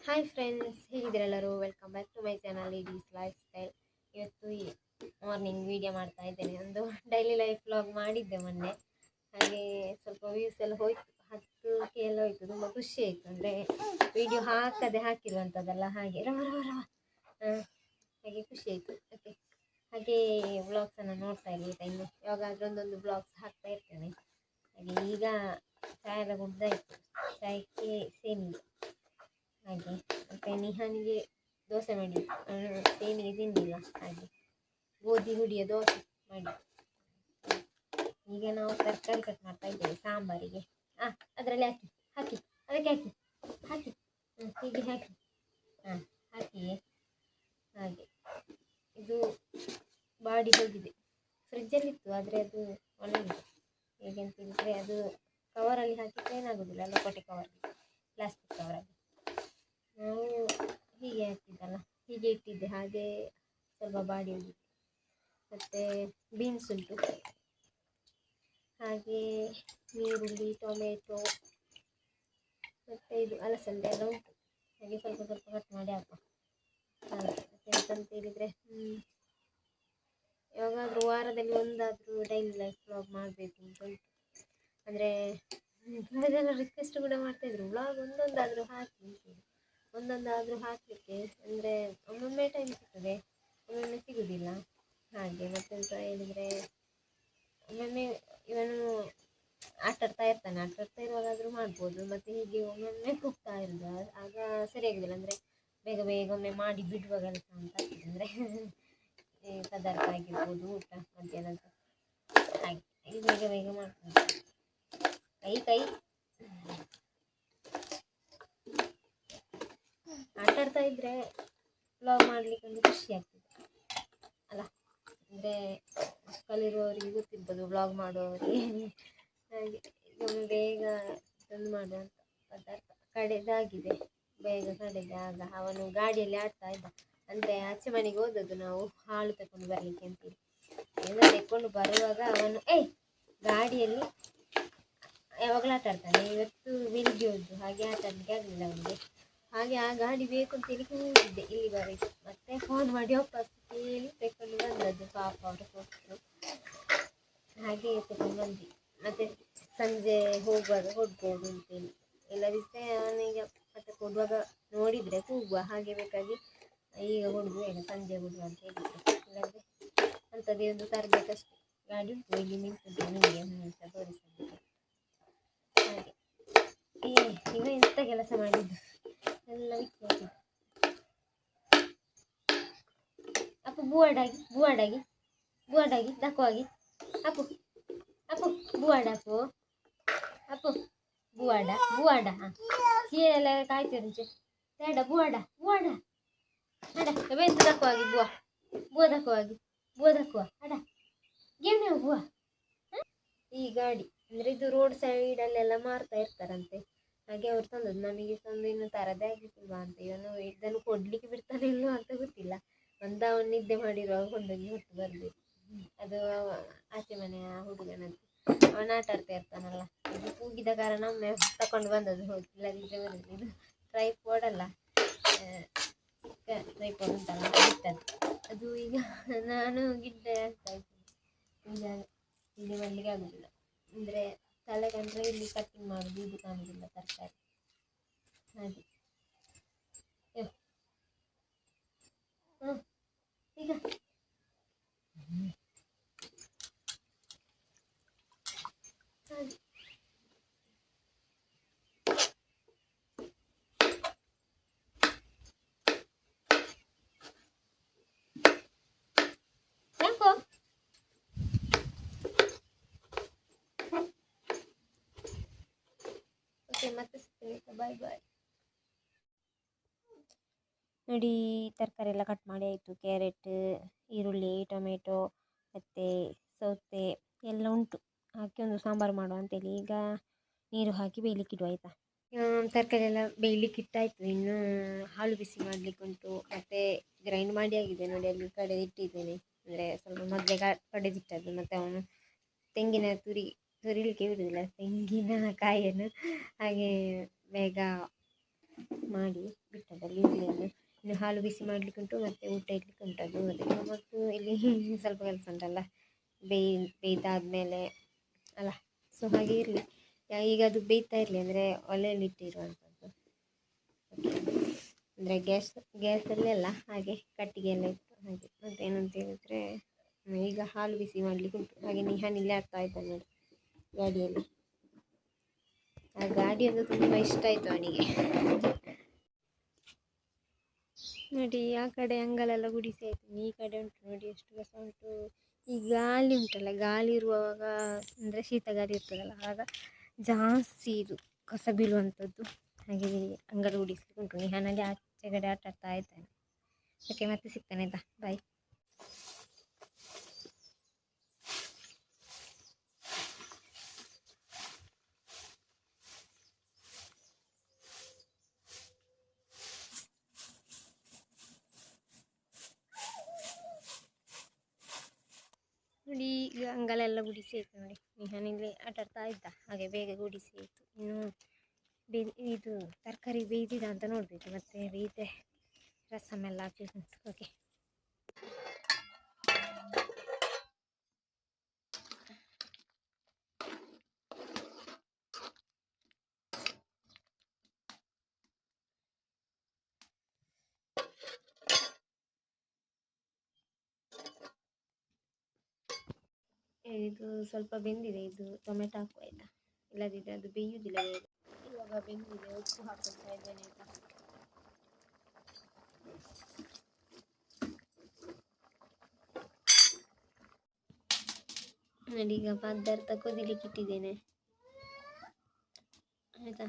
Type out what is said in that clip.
Hi friends, ಹೇಗಿದ್ದೀರೆಲ್ಲರೂ? Welcome back to my channel ladies lifestyle. ಇವತ್ತು morning video ಮಾಡ್ತಾ ಇದ್ದೇನೆ. ಒಂದು ಡೈಲಿ ಲೈಫ್ ವ್ಲಾಗ್ ಮಾಡಿದ್ದೆ ಮೊನ್ನೆ. ಹಾಗೆ ಸ್ವಲ್ಪ ವ್ಯೂಸ್ ಎಲ್ಲ ಹೋಯ್ತು, 10K ಎಲ್ಲ ಹೋಯ್ತು. ತುಂಬ ಖುಷಿ ಆಯಿತು. ಅಂದರೆ ವೀಡಿಯೋ ಹಾಕಿರುವಂಥದ್ದಲ್ಲ, ಹಾಗೆ ಹಾಗೆ ಖುಷಿ ಆಯಿತು. ಓಕೆ, ಹಾಗೆ ವ್ಲಾಗ್ಸನ್ನು ನೋಡ್ತಾ ಇರಿ. ಇನ್ನು ಯಾವಾಗಾದ್ರೂ ಒಂದೊಂದು ವ್ಲಾಗ್ಸ್ ಹಾಕ್ತಾ ಇರ್ತೇನೆ. ಹಾಗೆ ಈಗ ಚಾಯ್ ಎಲ್ಲ ಕುಡ್ದಾಯಿತು. ಚಾಯಕ್ಕೆ ಸೇಮಿಗೆ ಹಾಗೆ, ಮತ್ತು ನಿಹಾನಿಗೆ ದೋಸೆ ಮಾಡಿ, ಸೇಮಿಗೆ ತಿಂದಿಲ್ಲ. ಹಾಗೆ ಗೋಧಿ ಹುಡಿಯ ದೋಸೆ ಮಾಡಿ. ಈಗ ನಾವು ತರಕಾರಿ ಕಟ್ ಮಾಡ್ತಾ ಇದ್ದೇವೆ ಸಾಂಬಾರಿಗೆ. ಅದರಲ್ಲಿ ಹಾಕಿ ಅದಕ್ಕೆ ಹಾಕಿ ಹೀಗೆ ಹಾಕಿ ಹಾಕಿ. ಹಾಗೆ ಇದು ಬಾಡಿ ಹೋಗಿದೆ, ಫ್ರಿಜ್ಜಲ್ಲಿತ್ತು, ಆದರೆ ಅದು ಒಣಗಿದೆ. ಹೇಗೆಂತ ಹೇಳಿದರೆ ಅದು ಕವರಲ್ಲಿ ಹಾಕಿದ್ರೆ ಏನಾಗೋದಿಲ್ಲ, ಲಕೋಟೆ ಕವರಲ್ಲಿ, ಪ್ಲಾಸ್ಟಿಕ್ ಕವರಲ್ಲಿ. ನಾವು ಹೀಗೆ ಹಾಕಿದ್ದಲ್ಲ, ಹೀಗೆ ಇಟ್ಟಿದ್ದೆ. ಹಾಗೆ ಸ್ವಲ್ಪ ಬಾಡಿ ಹೋಗಿದೆ. ಮತ್ತು ಬೀನ್ಸ್ ಉಂಟು, ಹಾಗೆ ಈರುಳ್ಳಿ, ಟೊಮೆಟೊ, ಮತ್ತು ಇದು ಅಲಸಂದೆ ಎಲ್ಲ ಉಂಟು. ಹಾಗೆ ಸ್ವಲ್ಪ ಸ್ವಲ್ಪ ಕಟ್ ಮಾಡಿ ಹಾಕುವ. ಹಾಗೆ ಎಂತಂತ ಹೇಳಿದರೆ, ಯಾವಾಗಾದರೂ ವಾರದಲ್ಲಿ ಒಂದಾದರೂ ಡೈಲಿ ಲೈಫ್ ವ್ಲಾಗ್ ಮಾಡಬೇಕು ಅಂತ ಉಂಟು. ಅಂದರೆ ಅದೆಲ್ಲ ರಿಕ್ವೆಸ್ಟ್ ಕೂಡ ಮಾಡ್ತಾಯಿದ್ರು, ವ್ಲಾಗ್ ಒಂದೊಂದಾದರೂ ಹಾಕಲಿಕ್ಕೆ. ಅಂದರೆ ಒಮ್ಮೊಮ್ಮೆ ಟೈಮ್ ಸಿಗ್ತದೆ, ಒಮ್ಮೊಮ್ಮೆ ಸಿಗೋದಿಲ್ಲ. ಹಾಗೆ ಮತ್ತೆಂತ ಹೇಳಿದರೆ, ಒಮ್ಮೊಮ್ಮೆ ಇವನು ಆಟಾಡ್ತಾ ಇರುವಾಗಾದರೂ ಮಾಡ್ಬೋದು. ಮತ್ತು ಹೀಗೆ ಒಮ್ಮೊಮ್ಮೆ ಕೂಗ್ತಾ ಇರೋದು, ಆಗ ಸರಿಯಾಗೋದಿಲ್ಲ. ಅಂದರೆ ಬೇಗ ಒಮ್ಮೆ ಮಾಡಿ ಬಿಡುವ ಕೆಲಸ ಅಂತ ಆಗ್ತದೆ. ಅಂದರೆ ಪದಾರ್ಥ ಆಗಿರ್ಬೋದು, ಊಟ ಮಧ್ಯಾಹ್ನದ, ಹಾಗೆ ಬೇಗ ಮಾಡ್ತೀನಿ. ಕೈ ಆಟಾಡ್ತಾ ಇದ್ದರೆ ವ್ಲಾಗ್ ಮಾಡಲಿಕ್ಕೆ ಒಂದು ಖುಷಿ ಆಗ್ತದೆ ಅಲ್ಲ. ಅಂದರೆ ಕಲಿರುವವರಿಗೆ ಗೊತ್ತಿರ್ಬೋದು, ವ್ಲಾಗ್ ಮಾಡುವವರಿಗೆ. ಹಾಗೆ ಒಮ್ಮೆ ಬೇಗ ತಂದು ಮಾಡುವಂಥ ಪದಾರ್ಥ ಕಡೆದಾಗಿದೆ, ಬೇಗ ಕಡೆದಾಗ. ಅವನು ಗಾಡಿಯಲ್ಲಿ ಆಡ್ತಾ ಇದ್ದ. ಅಂದರೆ ಆಚೆ ಮನೆಗೆ ಹೋದದ್ದು ನಾವು ಹಾಲು ತಗೊಂಡು ಬರಲಿಕ್ಕೆ ಅಂತೇಳಿ. ಎಲ್ಲ ತೆಕ್ಕೊಂಡು ಬರುವಾಗ ಅವನು ಗಾಡಿಯಲ್ಲಿ ಯಾವಾಗಲೂ ಆಟ ಆಡ್ತಾನೆ. ಇವತ್ತು ಬೆಳಿಗ್ಗೆ ಹೋದ್ದು, ಹಾಗೆ ಆಟ ಆಡಲಿಕ್ಕೆ ಆಗಲಿಲ್ಲ ಅವನಿಗೆ. ಹಾಗೆ ಆ ಗಾಡಿ ಬೇಕು ಅಂತೇಳಿ ಕೂಗಿದ್ದೆ ಇಲ್ಲಿ ಬರೋದು. ಮತ್ತೆ ಫೋನ್ ಮಾಡಿ ವಾಪಸ್ ಕೇಳಿ ತೆಕ್ಕೊಂಡು ಬಂದದ್ದು. ಪಾಪ ಅವರು ಕೊಟ್ಟರು, ಹಾಗೆ ತಗೊಂಡು ಬಂದ್ವಿ. ಮತ್ತು ಸಂಜೆ ಹೋಗ್ಬೋದು ಅಂತೇಳಿ. ಇಲ್ಲದಿದ್ದರೆ ಅವನಿಗೆ ಮತ್ತೆ ಕೊಡುವಾಗ ನೋಡಿದರೆ ಕೂಗುವ, ಹಾಗೆ ಬೇಕಾಗಿ ಈಗ ಕೊಡುದು ಸಂಜೆ ಕೊಡುವ ಅಂತ ಹೇಳಿದರೆ. ಇಲ್ಲದೆ ಅಂಥದ್ದೇ ಒಂದು ತರಬೇಕಷ್ಟೇ. ಗಾಡಿ ಉಂಟು ಇಲ್ಲಿ ನಿಂತಿದ್ದು, ನಿಮಗೆ ತೋರಿಸಲಿಕ್ಕೆ. ಹಾಗೆ ಈಗ ಎಂಥ ಕೆಲಸ ಮಾಡಿದ್ದು ಎಲ್ಲ ಬಿಟ್ಟು ಅಪ್ಪ ಬೂವಾಡಾಗಿ ದಕ್ಕವಾಗಿ ಅಪ್ಪು ಬೂವಾಡಪ್ಪು ಅಪ್ಪು ಬೂವಾಡ ಸೀರೆಲ್ಲ ಕಾಯ್ತಿರುಂಚೆ ಬೇಡ ಬೂವಾಡ ಅಡ ಬೆಂದು ದಕ್ಕವಾಗಿ ಬೂವ ದಕ್ಕುವ ಅಡ ಗೆಣ್ಣೆ ಬೂವ. ಈ ಗಾಡಿ ಅಂದರೆ ಇದು ರೋಡ್ ಸೈಡಲ್ಲೆಲ್ಲ ಮಾರ್ತಾ ಇರ್ತಾರಂತೆ. ಹಾಗೆ ಅವ್ರು ತಂದದ್ದು, ನಮಗೆ ತಂದು ಇನ್ನು ತರದೇ ಆಗಿರ್ತಿಲ್ವಾ ಅಂತ. ಇದನ್ನು ಕೊಡಲಿಕ್ಕೆ ಬಿಡ್ತಾನೆ ಇಲ್ವೋ ಅಂತ ಗೊತ್ತಿಲ್ಲ. ಅವನು ನಿದ್ದೆ ಮಾಡಿರುವಾಗ ಕೊಂಡೋಗಿ ಹೊತ್ತು ಬರಬೇಕು. ಅದು ಆಚೆ ಮನೆಯ ಹುಡುಗನದ್ದು, ಅವನು ಆಟ ಆಡ್ತಾ ಇರ್ತಾನಲ್ಲ. ಇದು ಕೂಗಿದ ಕಾರಣ ಒಮ್ಮೆ ತಗೊಂಡು ಬಂದದ್ದು, ಹೋಗಿ. ಇಲ್ಲದಿದ್ದರೆ ಬರೋದು. ಇದು ಟ್ರೈಪೋಡ್ ಅಲ್ಲ, ಚಿಕ್ಕ ಟ್ರೈಪೋಡ್ ಉಂಟಲ್ಲ, ಬಿಟ್ಟದ್ದು ಅದು. ಈಗ ನಾನು ಗಿಡ್ಡ ಆಗ್ತಾ ಇದ್ದೀನಿ, ಈಗ ಇಲ್ಲಿ ಮಾಡಲಿಕ್ಕೆ ಆಗೋದಿಲ್ಲ. ಅಂದರೆ ತಲೆ ಕಂಡ್ರೆ ಇಲ್ಲಿ ಕಟ್ಟಿಂಗ್ ಮಾಡೋದು, ಇದು ಕಾಣೋದಿಲ್ಲ ತರಕಾರಿ. ಹಾಗೆ ಈಗ ಹಾಗೆ ಯಾಕೋ ಓಕೆ, ಮತ್ತೆ ಸಿಗ್ತೀನಿ. ಬಾಯ್. ನೋಡಿ, ತರಕಾರಿ ಎಲ್ಲ ಕಟ್ ಮಾಡಿ ಆಯಿತು. ಕ್ಯಾರೆಟ್, ಈರುಳ್ಳಿ, ಟೊಮೆಟೊ ಮತ್ತು ಸೌತೆ ಎಲ್ಲ ಉಂಟು. ಹಾಕಿ ಒಂದು ಸಾಂಬಾರು ಮಾಡುವ ಅಂತೇಳಿ. ಈಗ ನೀರು ಹಾಕಿ ಬೇಯಲಿಕ್ಕೆ ಇಡುವ, ಆಯಿತಾ. ತರಕಾರಿ ಎಲ್ಲ ಬೇಯಲಿಕ್ಕೆ ಇಟ್ಟಾಯಿತು. ಇನ್ನು ಹಾಲು ಬಿಸಿ ಮಾಡಲಿಕ್ಕೆ ಉಂಟು. ಮತ್ತು ಗ್ರೈಂಡ್ ಮಾಡಿ ಆಗಿದೆ ನೋಡಿ, ಅಲ್ಲಿ ಕಡೆದಿಟ್ಟಿದ್ದೇನೆ. ಅಂದರೆ ಸ್ವಲ್ಪ ಮೊದಲೇ ಕಡೆದಿಟ್ಟದ್ದು. ಮತ್ತು ಅವನು ತೆಂಗಿನ ತುರಿಲಿಕ್ಕೆ ಬಿಡುವುದಿಲ್ಲ, ತೆಂಗಿನ ಕಾಯಿಯನ್ನು. ಹಾಗೆ ಬೇಗ ಮಾಡಿ ಬಿಟ್ಟದ್ದು. ಅದರಲ್ಲಿ ಇರಲಿ. ಇನ್ನು ಹಾಲು ಬಿಸಿ ಮಾಡಲಿಕ್ಕೆ ಉಂಟು, ಮತ್ತು ಊಟ ಇಡ್ಲಿಕ್ಕೆ ಉಂಟು. ಅದು ಅದಕ್ಕೆ ಮತ್ತು ಇಲ್ಲಿ ಸ್ವಲ್ಪ ಕೆಲಸ ಉಂಟಲ್ಲ, ಬೇಯ್ದಾದ್ಮೇಲೆ ಅಲ್ಲ, ಸೊ ಹಾಗೆ ಇರಲಿ. ಈಗ ಅದು ಬೇಯ್ತಾ ಇರಲಿ, ಅಂದರೆ ಒಲೆಯಲ್ಲಿ ಇಟ್ಟಿರುವಂಥದ್ದು. ಅಂದರೆ ಗ್ಯಾಸಲ್ಲೇ ಅಲ್ಲ, ಹಾಗೆ ಕಟ್ಟಿಗೆ ಎಲ್ಲ ಇತ್ತು ಹಾಗೆ. ಮತ್ತು ಏನಂತ ಹೇಳಿದರೆ, ಈಗ ಹಾಲು ಬಿಸಿ ಮಾಡಲಿಕ್ಕೆ ಉಂಟು. ಹಾಗೆ ನಿಹಾನ್ ಇಲ್ಲೇ ಆಗ್ತಾ ಇದ್ದಾನೆ ನೋಡಿ ಗಾಡಿಯಲ್ಲಿ. ಆ ಗಾಡಿ ಅದು ತುಂಬ ಇಷ್ಟ ಆಯಿತು ಅವನಿಗೆ. ನೋಡಿ ಆ ಕಡೆ ಅಂಗಲೆಲ್ಲ ಗುಡಿಸಿ ಆಯಿತು, ಈ ಕಡೆ ಉಂಟು ನೋಡಿ ಎಷ್ಟು ಕಸ ಉಂಟು. ಈ ಗಾಳಿ ಉಂಟಲ್ಲ, ಗಾಳಿ ಇರುವಾಗ ಅಂದರೆ ಶೀತ ಗಾಳಿ ಇರ್ತದಲ್ಲ, ಆಗ ಜಾಸ್ತಿ ಇದು ಕಸ ಬೀಳುವಂಥದ್ದು. ಹಾಗೆ ಅಂಗಲು ಗುಡಿಸ್ಲಿಕ್ಕೆ ಉಂಟು. ನಿಹಾನಲ್ಲಿ ಆಚೆ ಕಡೆ ಆಟ ಆಡ್ತಾ ಇದ್ದಾನೆ. ಓಕೆ, ಮತ್ತೆ ಸಿಗ್ತಾನೆ ಆಯಿತಾ, ಬಾಯ್. ನೋಡಿ ಈಗ ಅಂಗಲೆಲ್ಲ ಗುಡಿಸಿ ಆಯಿತು ನೋಡಿ. ನಿಹಾನಿಲ್ಲಿ ಆಟ ಆಡ್ತಾ ಇದ್ದ, ಹಾಗೆ ಬೇಗ ಗುಡಿಸಿ ಆಯಿತು. ಇನ್ನು ಇದು ತರಕಾರಿ ಬೇಯ್ದಿದ ಅಂತ ನೋಡಬೇಕು, ಮತ್ತು ಬೇಯ್ದೆ ರಸಮೆಲ್ಲ ಹಾಕಲಿಕ್ಕೆ ಉಂಟು. ಓಕೆ, ಇದು ಸ್ವಲ್ಪ ಬೆಂದಿದೆ. ಇದು ಟೊಮೆಟೊ ಹಾಕುವ ಆಯಿತಾ, ಇಲ್ಲದಿದ್ದರೆ ಅದು ಬೇಯುವುದಿಲ್ಲ ಬೇಗ. ಇವಾಗ ಬೆಂದಿದೆ, ಉಪ್ಪು ಹಾಕೊಳ್ತಾ ಇದ್ದೇನೆ ಆಯಿತಾ. ನೋಡಿ ಈಗ ಪದಾರ್ಥ ಕುದಿಲಿಕ್ಕೆ ಇಟ್ಟಿದ್ದೇನೆ ಆಯಿತಾ.